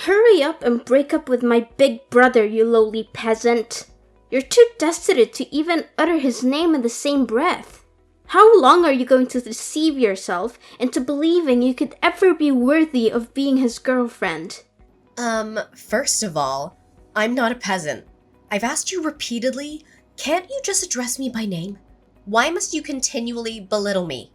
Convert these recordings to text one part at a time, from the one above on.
Hurry up and break up with my big brother, you lowly peasant. You're too destitute to even utter his name in the same breath. How long are you going to deceive yourself into believing you could ever be worthy of being his girlfriend? First of all, I'm not a peasant. I've asked you repeatedly, can't you just address me by name? Why must you continually belittle me?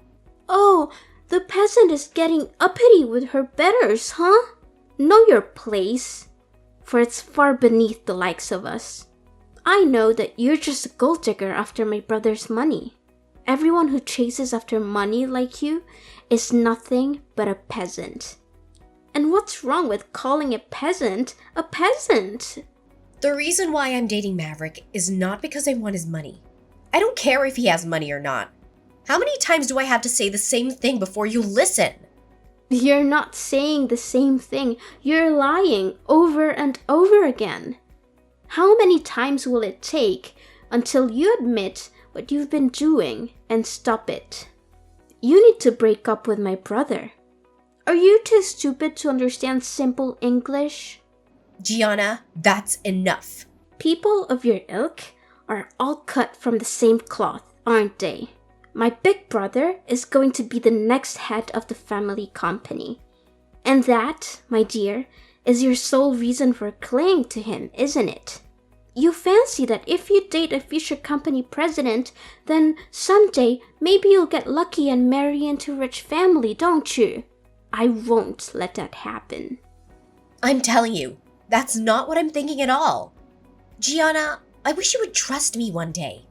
Oh, the peasant is getting uppity with her betters, huh? Know your place, for it's far beneath the likes of us. I know that you're just a gold digger after my brother's money. Everyone who chases after money like you is nothing but a peasant. And what's wrong with calling a peasant a peasant? The reason why I'm dating Maverick is not because I want his money. I don't care if he has money or not. How many times do I have to say the same thing before you listen? You're not saying the same thing. You're lying over and over again. How many times will it take until you admit what you've been doing and stop it? You need to break up with my brother. Are you too stupid to understand simple English? Gianna, that's enough. People of your ilk are all cut from the same cloth, aren't they? My big brother is going to be the next head of the family company. And that, my dear, is your sole reason for clinging to him, isn't it? You fancy that if you date a future company president, then someday maybe you'll get lucky and marry into a rich family, don't you? I won't let that happen. I'm telling you, that's not what I'm thinking at all. Gianna, I wish you would trust me one day.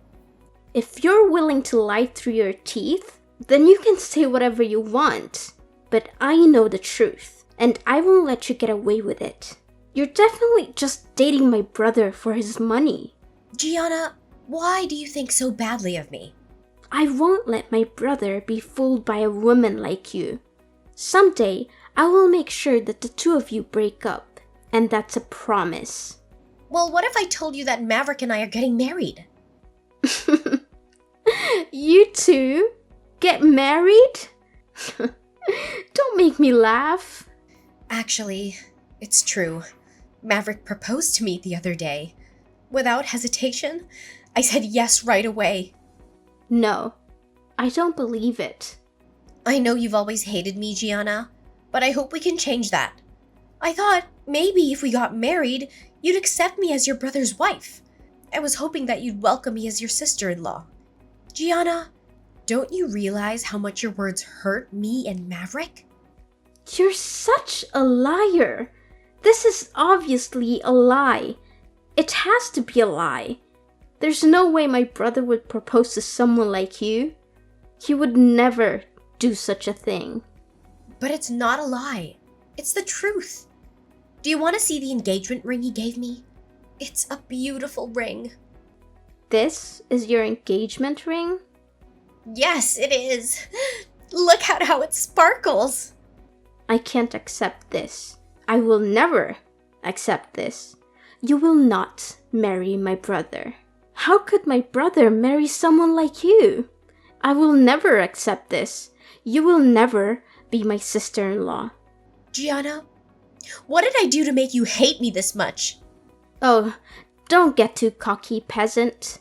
If you're willing to lie through your teeth, then you can say whatever you want. But I know the truth, and I won't let you get away with it. You're definitely just dating my brother for his money. Gianna, why do you think so badly of me? I won't let my brother be fooled by a woman like you. Someday, I will make sure that the two of you break up, and that's a promise. Well, what if I told you that Maverick and I are getting married? You two? Get married? Don't make me laugh. Actually, it's true. Maverick proposed to me the other day. Without hesitation, I said yes right away. No, I don't believe it. I know you've always hated me, Gianna, but I hope we can change that. I thought maybe if we got married, you'd accept me as your brother's wife. I was hoping that you'd welcome me as your sister-in-law. Gianna, don't you realize how much your words hurt me and Maverick? You're such a liar. This is obviously a lie. It has to be a lie. There's no way my brother would propose to someone like you. He would never do such a thing. But it's not a lie. It's the truth. Do you want to see the engagement ring he gave me? It's a beautiful ring. This is your engagement ring? Yes, it is. Look at how it sparkles. I can't accept this. I will never accept this. You will not marry my brother. How could my brother marry someone like you? I will never accept this. You will never be my sister-in-law. Gianna, what did I do to make you hate me this much? Oh, don't get too cocky, peasant.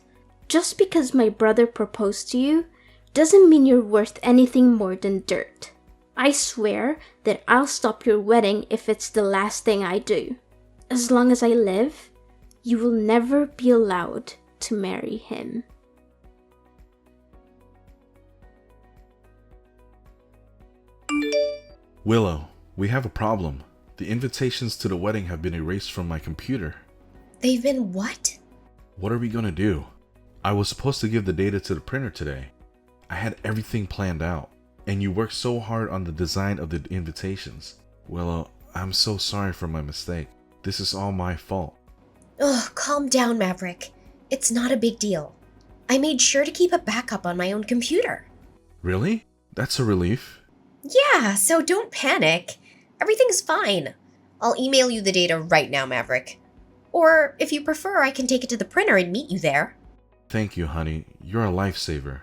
Just because my brother proposed to you doesn't mean you're worth anything more than dirt. I swear that I'll stop your wedding if it's the last thing I do. As long as I live, you will never be allowed to marry him. Willow, we have a problem. The invitations to the wedding have been erased from my computer. They've been what? What are we gonna do? I was supposed to give the data to the printer today. I had everything planned out, and you worked so hard on the design of the invitations. Willow, I'm so sorry for my mistake. This is all my fault. Ugh, calm down, Maverick. It's not a big deal. I made sure to keep a backup on my own computer. Really? That's a relief. Yeah, so don't panic. Everything's fine. I'll email you the data right now, Maverick. Or, if you prefer, I can take it to the printer and meet you there. Thank you, honey. You're a lifesaver.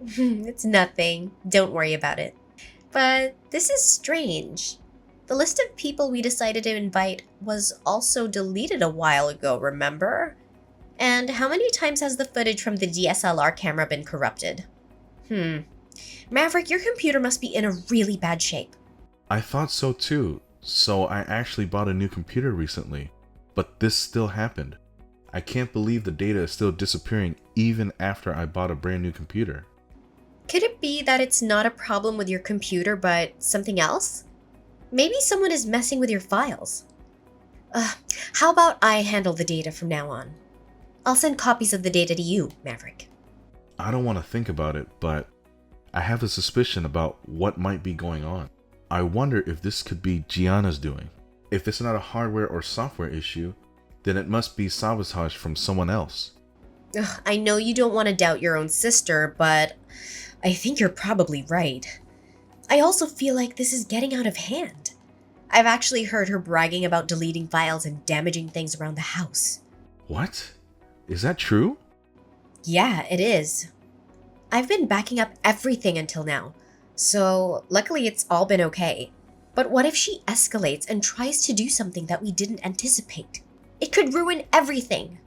It's nothing. Don't worry about it. But this is strange. The list of people we decided to invite was also deleted a while ago, remember? And how many times has the footage from the DSLR camera been corrupted? Maverick, your computer must be in a really bad shape. I thought so too, so I actually bought a new computer recently. But this still happened. I can't believe the data is still disappearing even after I bought a brand new computer. Could it be that it's not a problem with your computer, but something else? Maybe someone is messing with your files. How about I handle the data from now on? I'll send copies of the data to you, Maverick. I don't want to think about it, but I have a suspicion about what might be going on. I wonder if this could be Gianna's doing. If it's not a hardware or software issue, then it must be sabotage from someone else. I know you don't want to doubt your own sister, but I think you're probably right. I also feel like this is getting out of hand. I've actually heard her bragging about deleting files and damaging things around the house. What? Is that true? Yeah, it is. I've been backing up everything until now, so luckily it's all been okay. But what if she escalates and tries to do something that we didn't anticipate? It could ruin everything.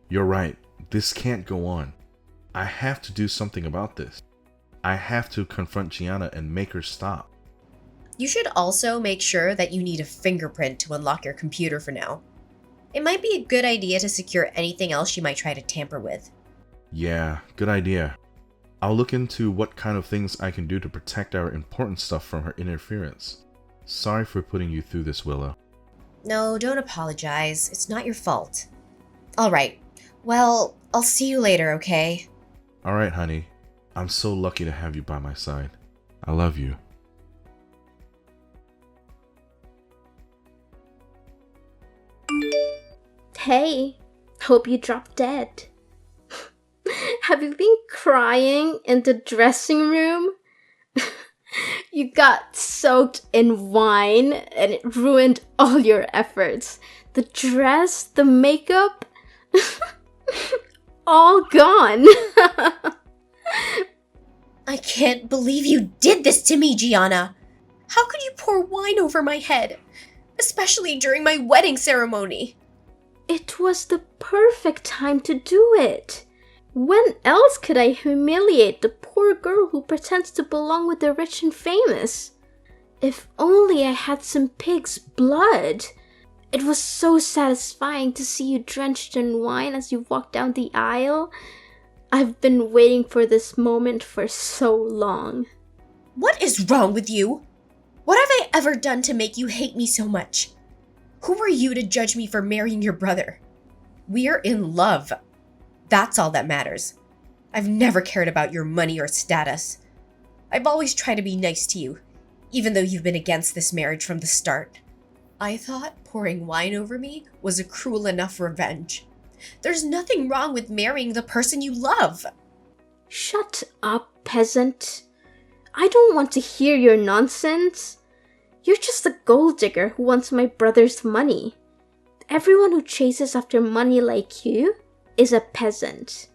You're right. This can't go on. I have to do something about this. I have to confront Gianna and make her stop. You should also make sure that you need a fingerprint to unlock your computer for now. It might be a good idea to secure anything else she might try to tamper with. Yeah, good idea. I'll look into what kind of things I can do to protect our important stuff from her interference. Sorry for putting you through this, Willow. No, don't apologize. It's not your fault. Alright, well, I'll see you later, okay? Alright, honey. I'm so lucky to have you by my side. I love you. Hey, hope you dropped dead. Have you been crying in the dressing room? You got soaked in wine and it ruined all your efforts. The dress, the makeup, all gone. I can't believe you did this to me, Gianna. How could you pour wine over my head? Especially during my wedding ceremony. It was the perfect time to do it. When else could I humiliate the poor girl who pretends to belong with the rich and famous? If only I had some pig's blood. It was so satisfying to see you drenched in wine as you walked down the aisle. I've been waiting for this moment for so long. What is wrong with you? What have I ever done to make you hate me so much? Who are you to judge me for marrying your brother? We're in love. That's all that matters. I've never cared about your money or status. I've always tried to be nice to you, even though you've been against this marriage from the start. I thought pouring wine over me was a cruel enough revenge. There's nothing wrong with marrying the person you love. Shut up, peasant. I don't want to hear your nonsense. You're just a gold digger who wants my brother's money. Everyone who chases after money like you is a peasant.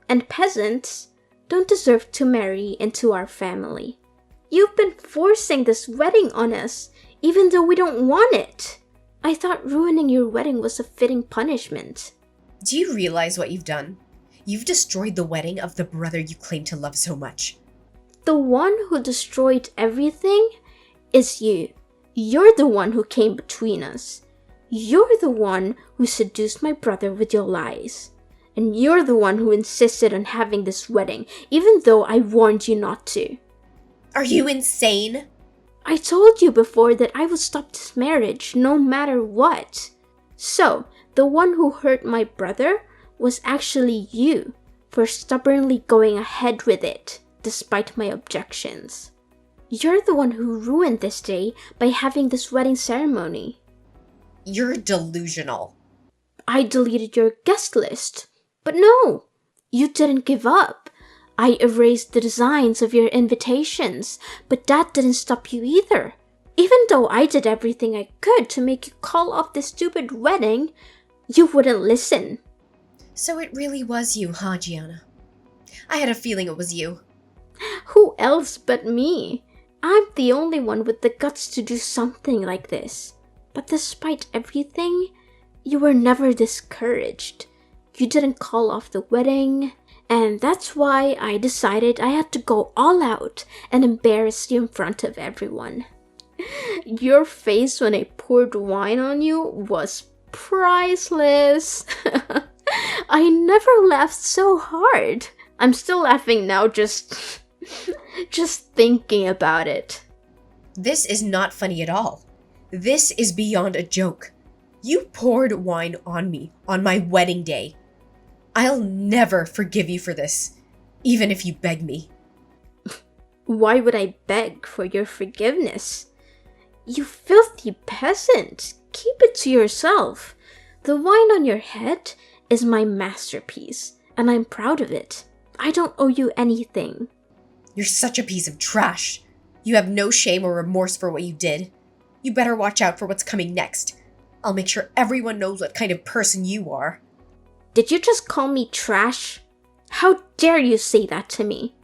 And peasants don't deserve to marry into our family. You've been forcing this wedding on us, even though we don't want it. I thought ruining your wedding was a fitting punishment. Do you realize what you've done? You've destroyed the wedding of the brother you claim to love so much. The one who destroyed everything is you. You're the one who came between us. You're the one who seduced my brother with your lies. And you're the one who insisted on having this wedding, even though I warned you not to. Are you insane? I told you before that I would stop this marriage no matter what. So, the one who hurt my brother was actually you for stubbornly going ahead with it, despite my objections. You're the one who ruined this day by having this wedding ceremony. You're delusional. I deleted your guest list. But no, you didn't give up. I erased the designs of your invitations, but that didn't stop you either. Even though I did everything I could to make you call off this stupid wedding, you wouldn't listen. So it really was you, huh, Gianna? I had a feeling it was you. Who else but me? I'm the only one with the guts to do something like this. But despite everything, you were never discouraged. You didn't call off the wedding, and that's why I decided I had to go all out and embarrass you in front of everyone. Your face when I poured wine on you was priceless. I never laughed so hard. I'm still laughing now just thinking about it. This is not funny at all. This is beyond a joke. You poured wine on me on my wedding day. I'll never forgive you for this, even if you beg me. Why would I beg for your forgiveness? You filthy peasant! Keep it to yourself. The wine on your head is my masterpiece, and I'm proud of it. I don't owe you anything. You're such a piece of trash. You have no shame or remorse for what you did. You better watch out for what's coming next. I'll make sure everyone knows what kind of person you are. Did you just call me trash? How dare you say that to me?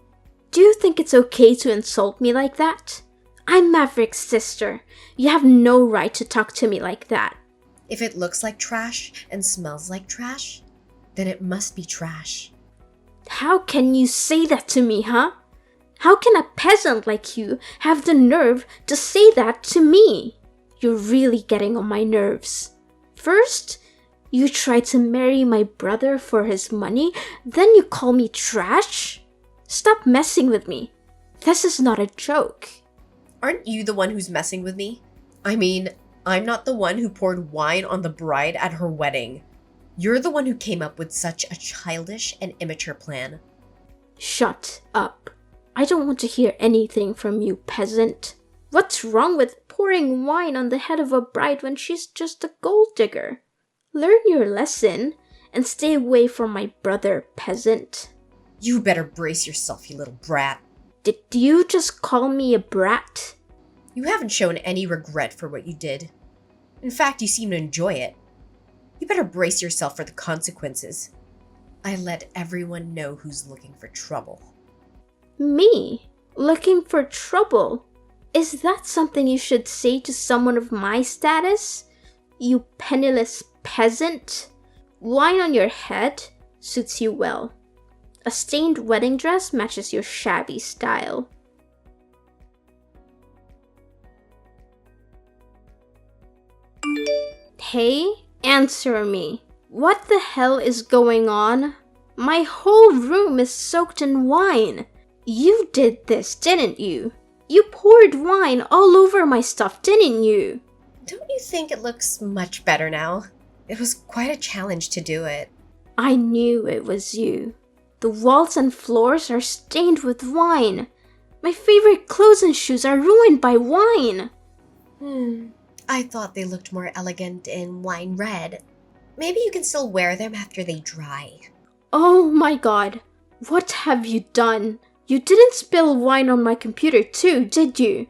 Do you think it's okay to insult me like that? I'm Maverick's sister. You have no right to talk to me like that. If it looks like trash and smells like trash, then it must be trash. How can you say that to me, huh? How can a peasant like you have the nerve to say that to me? You're really getting on my nerves. First, you try to marry my brother for his money, then you call me trash? Stop messing with me. This is not a joke. Aren't you the one who's messing with me? I mean, I'm not the one who poured wine on the bride at her wedding. You're the one who came up with such a childish and immature plan. Shut up. I don't want to hear anything from you, peasant. What's wrong with pouring wine on the head of a bride when she's just a gold digger? Learn your lesson and stay away from my brother, peasant. You better brace yourself, you little brat. Did you just call me a brat? You haven't shown any regret for what you did. In fact, you seem to enjoy it. You better brace yourself for the consequences. I let everyone know who's looking for trouble. Me? Looking for trouble? Is that something you should say to someone of my status? You penniless peasant? Wine on your head suits you well. A stained wedding dress matches your shabby style. Hey, answer me. What the hell is going on? My whole room is soaked in wine. You did this, didn't you? You poured wine all over my stuff, didn't you? Don't you think it looks much better now? It was quite a challenge to do it. I knew it was you. The walls and floors are stained with wine. My favorite clothes and shoes are ruined by wine. I thought they looked more elegant in wine red. Maybe you can still wear them after they dry. Oh my god. What have you done? You didn't spill wine on my computer too, did you?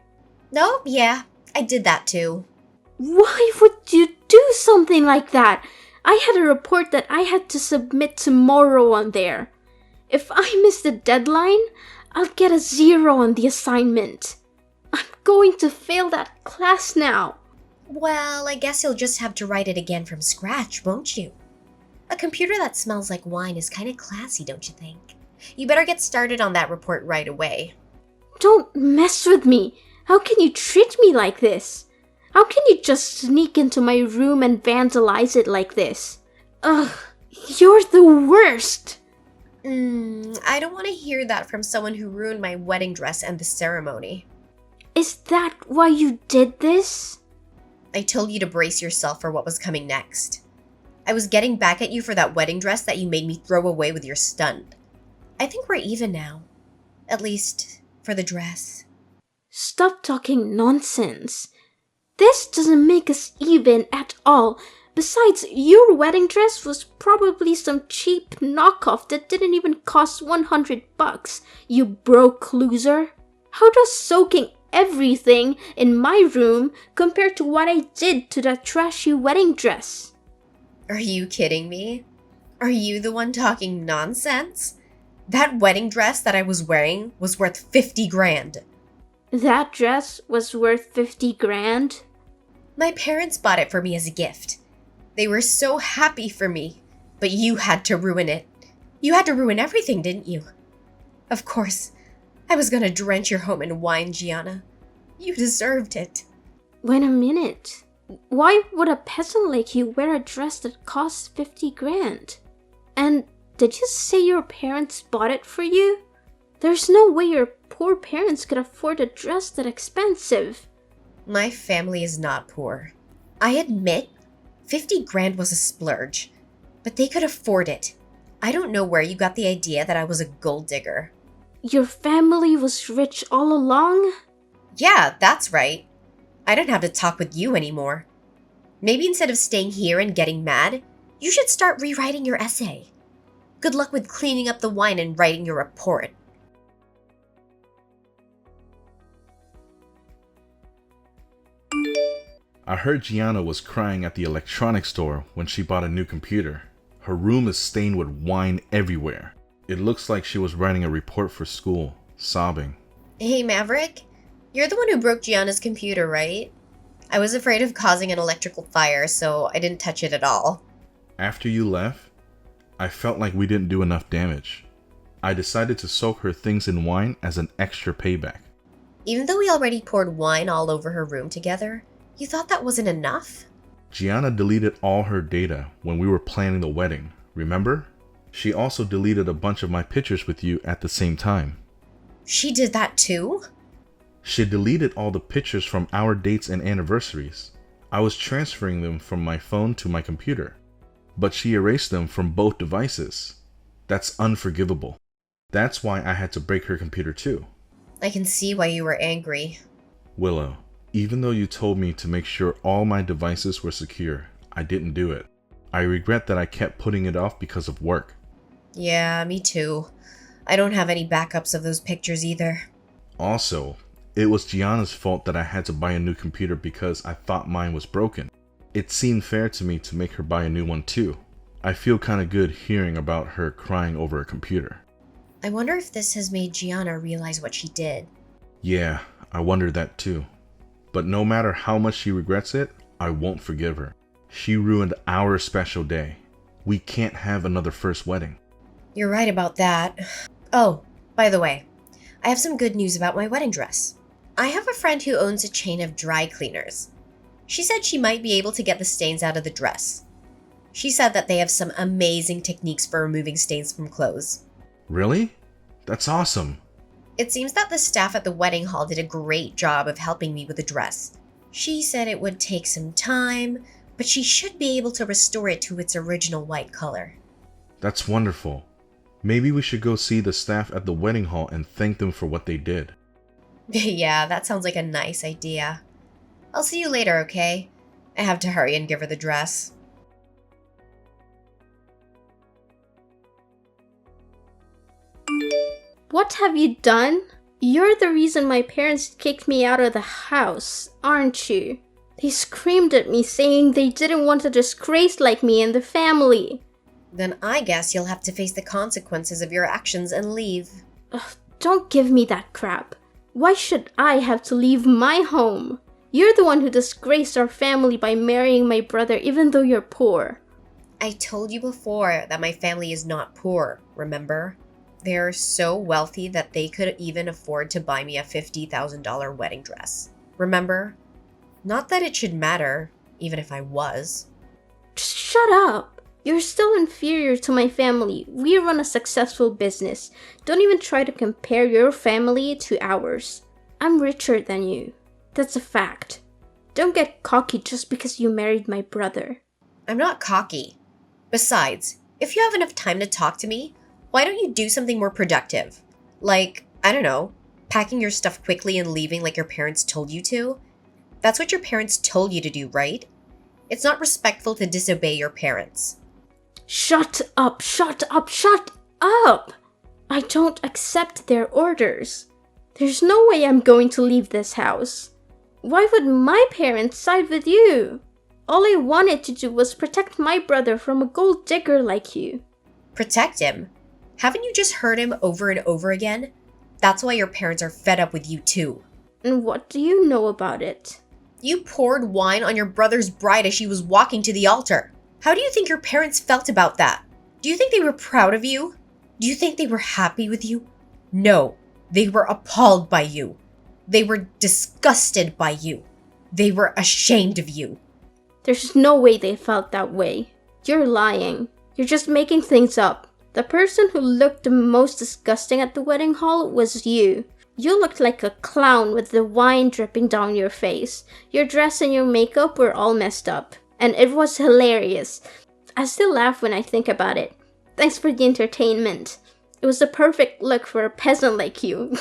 No, yeah, I did that too. Why would you do something like that? I had a report that I had to submit tomorrow on there. If I miss the deadline, I'll get a 0 on the assignment. I'm going to fail that class now. Well, I guess you'll just have to write it again from scratch, won't you? A computer that smells like wine is kind of classy, don't you think? You better get started on that report right away. Don't mess with me. How can you treat me like this? How can you just sneak into my room and vandalize it like this? Ugh, you're the worst. I don't want to hear that from someone who ruined my wedding dress and the ceremony. Is that why you did this? I told you to brace yourself for what was coming next. I was getting back at you for that wedding dress that you made me throw away with your stunt. I think we're even now. At least, for the dress. Stop talking nonsense. This doesn't make us even at all. Besides, your wedding dress was probably some cheap knockoff that didn't even cost $100, you broke loser. How does soaking everything in my room compare to what I did to that trashy wedding dress? Are you kidding me? Are you the one talking nonsense? That wedding dress that I was wearing was worth 50 grand. That dress was worth 50 grand? My parents bought it for me as a gift. They were so happy for me, but you had to ruin it. You had to ruin everything, didn't you? Of course, I was gonna drench your home in wine, Gianna. You deserved it. Wait a minute. Why would a peasant like you wear a dress that costs 50 grand? And did you say your parents bought it for you? There's no way your poor parents could afford a dress that expensive. My family is not poor. I admit, 50 grand was a splurge, but they could afford it. I don't know where you got the idea that I was a gold digger. Your family was rich all along? Yeah, that's right. I don't have to talk with you anymore. Maybe instead of staying here and getting mad, you should start rewriting your essay. Good luck with cleaning up the wine and writing your report. I heard Gianna was crying at the electronics store when she bought a new computer. Her room is stained with wine everywhere. It looks like she was writing a report for school, sobbing. Hey Maverick, you're the one who broke Gianna's computer, right? I was afraid of causing an electrical fire, so I didn't touch it at all. After you left, I felt like we didn't do enough damage. I decided to soak her things in wine as an extra payback. Even though we already poured wine all over her room together, you thought that wasn't enough? Gianna deleted all her data when we were planning the wedding, remember? She also deleted a bunch of my pictures with you at the same time. She did that too? She deleted all the pictures from our dates and anniversaries. I was transferring them from my phone to my computer, but she erased them from both devices. That's unforgivable. That's why I had to break her computer too. I can see why you were angry. Willow, even though you told me to make sure all my devices were secure, I didn't do it. I regret that I kept putting it off because of work. Yeah, me too. I don't have any backups of those pictures either. Also, it was Gianna's fault that I had to buy a new computer because I thought mine was broken. It seemed fair to me to make her buy a new one too. I feel kinda good hearing about her crying over a computer. I wonder if this has made Gianna realize what she did. Yeah, I wonder that too. But no matter how much she regrets it, I won't forgive her. She ruined our special day. We can't have another first wedding. You're right about that. Oh, by the way, I have some good news about my wedding dress. I have a friend who owns a chain of dry cleaners. She said she might be able to get the stains out of the dress. She said that they have some amazing techniques for removing stains from clothes. Really? That's awesome. It seems that the staff at the wedding hall did a great job of helping me with the dress. She said it would take some time, but she should be able to restore it to its original white color. That's wonderful. Maybe we should go see the staff at the wedding hall and thank them for what they did. Yeah, that sounds like a nice idea. I'll see you later, okay? I have to hurry and give her the dress. What have you done? You're the reason my parents kicked me out of the house, aren't you? They screamed at me saying they didn't want a disgrace like me in the family. Then I guess you'll have to face the consequences of your actions and leave. Ugh, don't give me that crap. Why should I have to leave my home? You're the one who disgraced our family by marrying my brother even though you're poor. I told you before that my family is not poor, remember? They're so wealthy that they could even afford to buy me a $50,000 wedding dress. Remember? Not that it should matter, even if I was. Just shut up. You're still inferior to my family. We run a successful business. Don't even try to compare your family to ours. I'm richer than you. That's a fact. Don't get cocky just because you married my brother. I'm not cocky. Besides, if you have enough time to talk to me, why don't you do something more productive? Like, I don't know, packing your stuff quickly and leaving like your parents told you to? That's what your parents told you to do, right? It's not respectful to disobey your parents. Shut up, shut up, shut up! I don't accept their orders. There's no way I'm going to leave this house. Why would my parents side with you? All I wanted to do was protect my brother from a gold digger like you. Protect him? Haven't you just heard him over and over again? That's why your parents are fed up with you too. And what do you know about it? You poured wine on your brother's bride as she was walking to the altar. How do you think your parents felt about that? Do you think they were proud of you? Do you think they were happy with you? No, they were appalled by you. They were disgusted by you. They were ashamed of you. There's no way they felt that way. You're lying. You're just making things up. The person who looked the most disgusting at the wedding hall was you. You looked like a clown with the wine dripping down your face. Your dress and your makeup were all messed up. And it was hilarious. I still laugh when I think about it. Thanks for the entertainment. It was the perfect look for a peasant like you.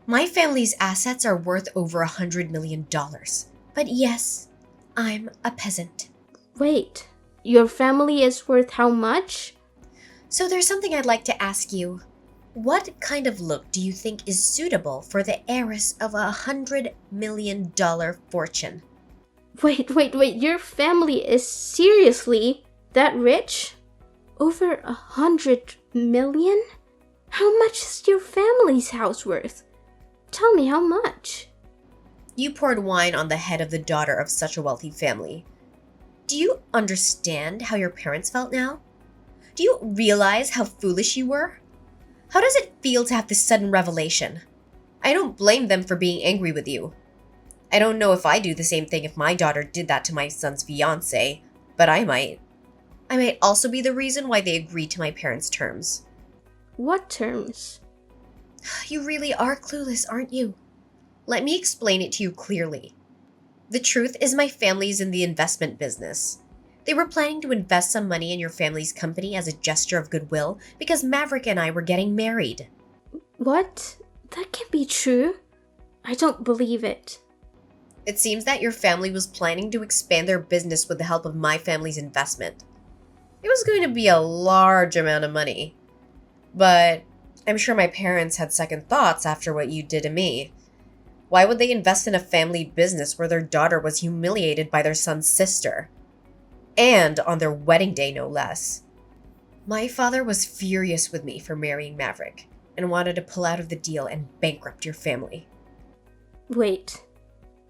My family's assets are worth over $100 million. But yes, I'm a peasant. Wait, your family is worth how much? So there's something I'd like to ask you. What kind of look do you think is suitable for the heiress of $100 million fortune? Wait, your family is seriously that rich? Over 100 million? How much is your family's house worth? Tell me how much. You poured wine on the head of the daughter of such a wealthy family. Do you understand how your parents felt now? Do you realize how foolish you were? How does it feel to have this sudden revelation? I don't blame them for being angry with you. I don't know if I'd do the same thing if my daughter did that to my son's fiancé, but I might. I might also be the reason why they agreed to my parents' terms. What terms? You really are clueless, aren't you? Let me explain it to you clearly. The truth is my family's in the investment business. They were planning to invest some money in your family's company as a gesture of goodwill because Maverick and I were getting married. What? That can't be true. I don't believe it. It seems that your family was planning to expand their business with the help of my family's investment. It was going to be a large amount of money. But I'm sure my parents had second thoughts after what you did to me. Why would they invest in a family business where their daughter was humiliated by their son's sister? And on their wedding day, no less. My father was furious with me for marrying Maverick and wanted to pull out of the deal and bankrupt your family. Wait,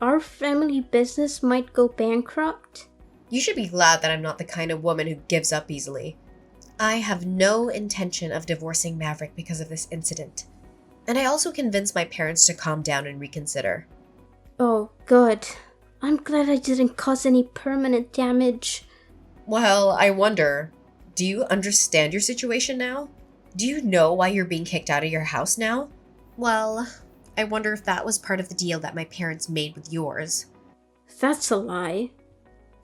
our family business might go bankrupt? You should be glad that I'm not the kind of woman who gives up easily. I have no intention of divorcing Maverick because of this incident. And I also convinced my parents to calm down and reconsider. Oh, good. I'm glad I didn't cause any permanent damage. Well, I wonder, do you understand your situation now? Do you know why you're being kicked out of your house now? Well, I wonder if that was part of the deal that my parents made with yours. That's a lie.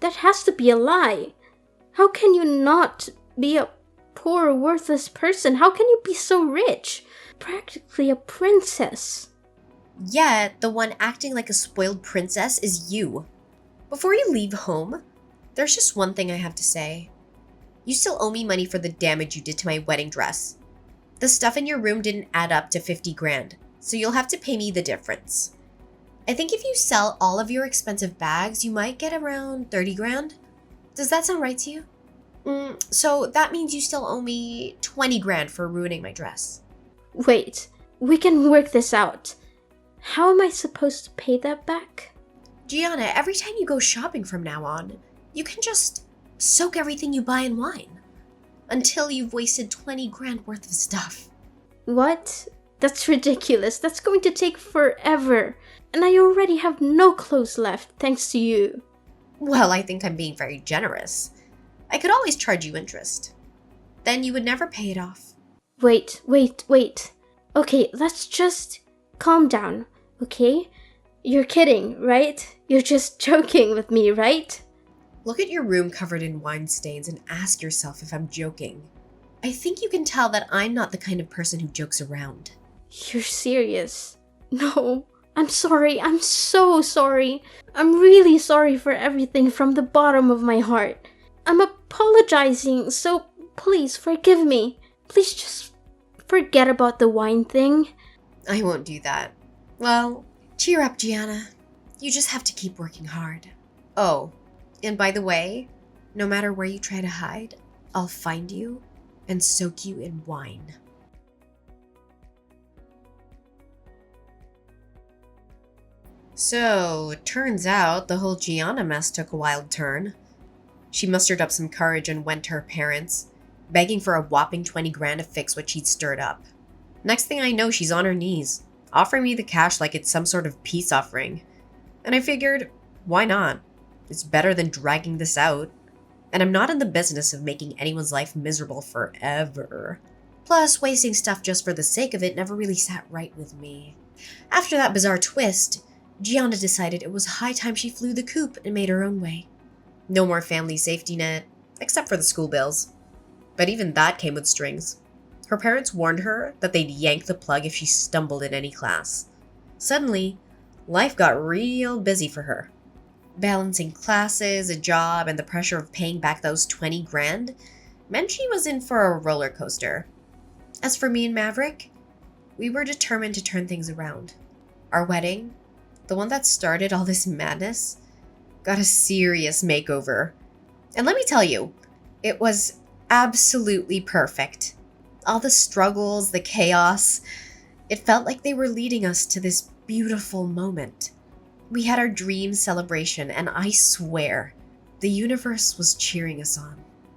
That has to be a lie. How can you not be a poor, worthless person? How can you be so rich? Practically a princess. Yet, the one acting like a spoiled princess is you. Before you leave home, there's just one thing I have to say. You still owe me money for the damage you did to my wedding dress. The stuff in your room didn't add up to 50 grand, so you'll have to pay me the difference. I think if you sell all of your expensive bags, you might get around 30 grand. Does that sound right to you? So that means you still owe me 20 grand for ruining my dress. Wait, we can work this out. How am I supposed to pay that back? Gianna, every time you go shopping from now on, you can just soak everything you buy in wine. Until you've wasted 20 grand worth of stuff. What? That's ridiculous. That's going to take forever. And I already have no clothes left, thanks to you. Well, I think I'm being very generous. I could always charge you interest. Then you would never pay it off. Wait. Okay, let's just calm down, okay? You're kidding, right? You're just joking with me, right? Look at your room covered in wine stains and ask yourself if I'm joking. I think you can tell that I'm not the kind of person who jokes around. You're serious? No, I'm sorry. I'm so sorry. I'm really sorry for everything from the bottom of my heart. I'm apologizing, so please forgive me. Please just forget about the wine thing. I won't do that. Well, cheer up, Gianna. You just have to keep working hard. Oh, and by the way, no matter where you try to hide, I'll find you and soak you in wine. So, it turns out the whole Gianna mess took a wild turn. She mustered up some courage and went to her parents, begging for a whopping 20 grand to fix what she'd stirred up. Next thing I know, she's on her knees, offering me the cash like it's some sort of peace offering. And I figured, why not? It's better than dragging this out. And I'm not in the business of making anyone's life miserable forever. Plus, wasting stuff just for the sake of it never really sat right with me. After that bizarre twist, Gianna decided it was high time she flew the coop and made her own way. No more family safety net, except for the school bills. But even that came with strings. Her parents warned her that they'd yank the plug if she stumbled in any class. Suddenly, life got real busy for her. Balancing classes, a job, and the pressure of paying back those 20 grand meant she was in for a roller coaster. As for me and Maverick, we were determined to turn things around. Our wedding, the one that started all this madness, got a serious makeover. And let me tell you, it was absolutely perfect. All the struggles, the chaos, it felt like they were leading us to this beautiful moment. We had our dream celebration, and I swear, the universe was cheering us on.